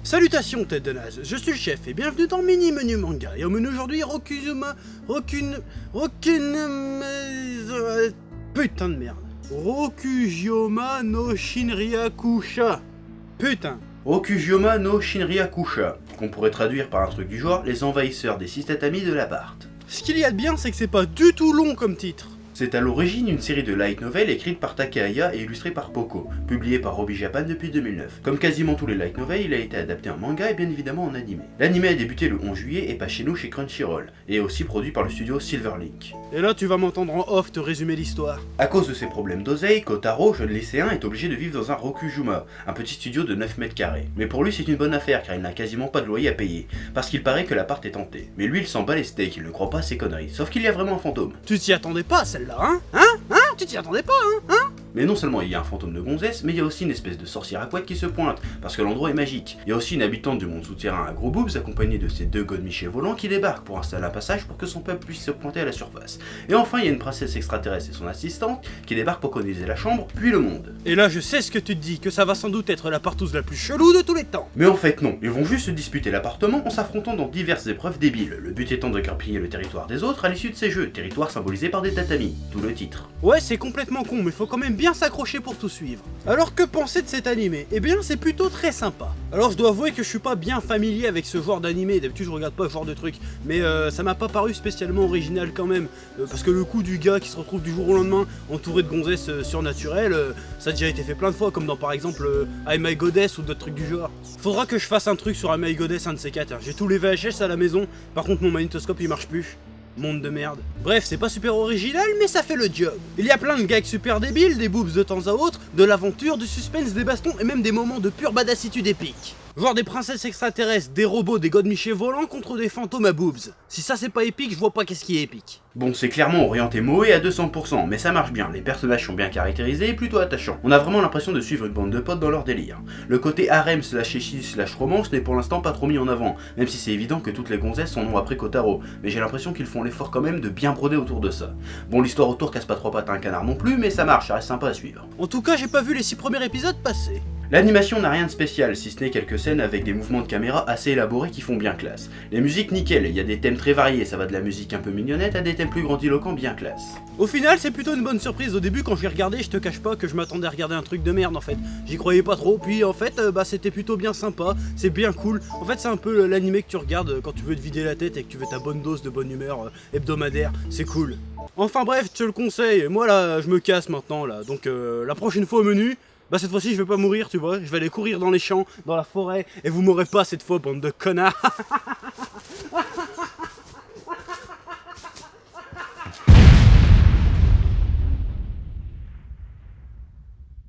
Salutations tête de naze, je suis le chef et bienvenue dans Mini Menu Manga. Et au menu aujourd'hui, putain de merde. Rokujioma no Shinryakusha. Putain. Rokujioma no Shinryakusha, qu'on pourrait traduire par un truc du genre les envahisseurs des 6 tatamis de l'appart. Ce qu'il y a de bien, c'est que c'est pas du tout long comme titre. C'est à l'origine une série de light novels écrite par Takahaya et illustrée par Poco, publiée par Robi Japan depuis 2009. Comme quasiment tous les light novels, il a été adapté en manga et bien évidemment en animé. L'animé a débuté le 11 juillet et passe chez nous chez Crunchyroll, et est aussi produit par le studio Silverlink. Et là tu vas m'entendre en off te résumer l'histoire. À cause de ses problèmes d'oseille, Kotaro, jeune lycéen, est obligé de vivre dans un Rokujuma, un petit studio de 9 mètres carrés. Mais pour lui c'est une bonne affaire car il n'a quasiment pas de loyer à payer, parce qu'il paraît que l'appart est hanté. Mais lui il s'en bat les steaks, il ne croit pas à ces conneries, sauf qu'il y a vraiment un fantôme. Tu t'y attendais pas celle-là, hein? Tu t'y attendais pas, hein? Mais non seulement il y a un fantôme de gonzesse, mais il y a aussi une espèce de sorcière à couette qui se pointe, parce que l'endroit est magique. Il y a aussi une habitante du monde souterrain à gros boobs, accompagnée de ses 2 godemichés volants qui débarquent pour installer un passage pour que son peuple puisse se pointer à la surface. Et enfin il y a une princesse extraterrestre et son assistante qui débarquent pour coloniser la chambre, puis le monde. Et là je sais ce que tu te dis, que ça va sans doute être la partouze la plus chelou de tous les temps. Mais en fait non, ils vont juste se disputer l'appartement en s'affrontant dans diverses épreuves débiles, le but étant de grappiller le territoire des autres à l'issue de ces jeux, territoire symbolisé par des tatamis, d'où le titre. Ouais c'est complètement con mais faut quand même bien s'accrocher pour tout suivre. Alors que penser de cet animé? Eh bien c'est plutôt très sympa. Alors je dois avouer que je suis pas bien familier avec ce genre d'animé, d'habitude je regarde pas ce genre de truc, mais ça m'a pas paru spécialement original quand même, parce que le coup du gars qui se retrouve du jour au lendemain entouré de gonzesses surnaturelles, ça a déjà été fait plein de fois comme dans par exemple I My Goddess ou d'autres trucs du genre. Faudra que je fasse un truc sur I My Goddess, un de ces quatre, hein. J'ai tous les VHS à la maison, par contre mon magnétoscope il marche plus. Monde de merde. Bref, c'est pas super original, mais ça fait le job. Il y a plein de gags super débiles, des boobs de temps à autre, de l'aventure, du suspense, des bastons et même des moments de pure badassitude épique. Genre des princesses extraterrestres, des robots, des godemichés volants contre des fantômes à boobs. Si ça c'est pas épique, je vois pas qu'est-ce qui est épique. Bon, c'est clairement orienté moe à 200%, mais ça marche bien, les personnages sont bien caractérisés et plutôt attachants. On a vraiment l'impression de suivre une bande de potes dans leur délire. Le côté harem slash échi slash romance n'est pour l'instant pas trop mis en avant, même si c'est évident que toutes les gonzesses en ont après Kotaro, mais j'ai l'impression qu'ils font l'effort quand même de bien broder autour de ça. Bon, l'histoire autour casse pas 3 pattes à un canard non plus, mais ça marche, ça reste sympa à suivre. En tout cas, j'ai pas vu les 6 premiers épisodes passer. L'animation n'a rien de spécial, si ce n'est quelques scènes avec des mouvements de caméra assez élaborés qui font bien classe. Les musiques nickel, il y a des thèmes très variés, ça va de la musique un peu mignonnette à des thèmes plus grandiloquents bien classe. Au final, c'est plutôt une bonne surprise. Au début, quand je l'ai regardé, je te cache pas que je m'attendais à regarder un truc de merde en fait. J'y croyais pas trop, puis en fait, c'était plutôt bien sympa, c'est bien cool. En fait, c'est un peu l'animé que tu regardes quand tu veux te vider la tête et que tu veux ta bonne dose de bonne humeur hebdomadaire, c'est cool. Enfin bref, je te le conseille, moi là, je me casse maintenant là, donc la prochaine fois au menu, cette fois-ci je vais pas mourir, tu vois, je vais aller courir dans les champs, dans la forêt, et vous m'aurez pas cette fois, bande de connards.